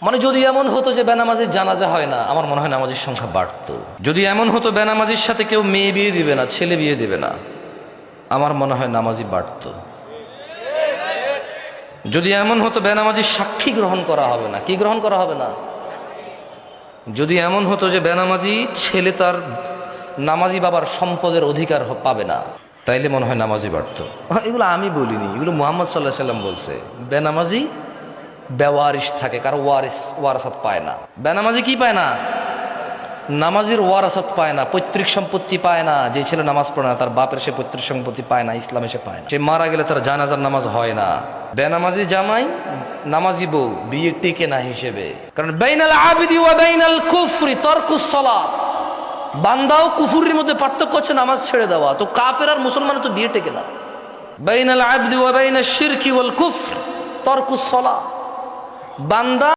মানে যদি এমন হতো যে বেনামাজির জানাজা হয় না, আমার মনে হয় নামাজির সংখ্যা বাড়তো। যদি এমন হতো বেনামাজির সাথে কেউ মেয়ে বিয়ে দিবে না, ছেলে বিয়ে দিবে না, আমার মনে হয় নামাজি বাড়তো। যদি এমন হতো বেনামাজির সাক্ষী গ্রহণ করা হবে না, কি গ্রহণ করা হবে না, যদি এমন হতো যে বেনামাজি ছেলে তার নামাজি বাবার সম্পদের অধিকার পাবে না, তাইলে মনে হয় নামাজি বাড়তো। এগুলো আমি বলিনি, এগুলো মুহাম্মদ সাল্লাল্লাহু আলাইহি সাল্লাম বলছে। বেনামাজি বেওয়ারিশ থাকে, কারো ওয়ারাসাত পায় না। বেনামাজি কি পায় না? নামাজির ওয়ারাসাত পায় না, পৈতৃক সম্পত্তি পায় না। যে ছেলে নামাজ পড়ে না তার বাপের সে পৈতৃক সম্পত্তি পায় না, ইসলামে সে পায় না। সে মারা গেলে তার জানাজার নামাজ হয় না। বেনামাজি জামাই নামাজি বউ বিয়ে টিকে না হিসেবে, কারণ বাইনাল আবিদি ওয়া বাইনাল কুফরি তারকুস সালাত। বান্দা ও কুফরির মধ্যে পার্থক্য হচ্ছে নামাজ ছেড়ে দেওয়া। তো কাফের আর মুসলমানের তো বিয়ে টেকে না। বাইনাল আবদি ওয়া বাইনাশ শিরকি ওয়াল কুফর তারকুস সালাত। বান্দা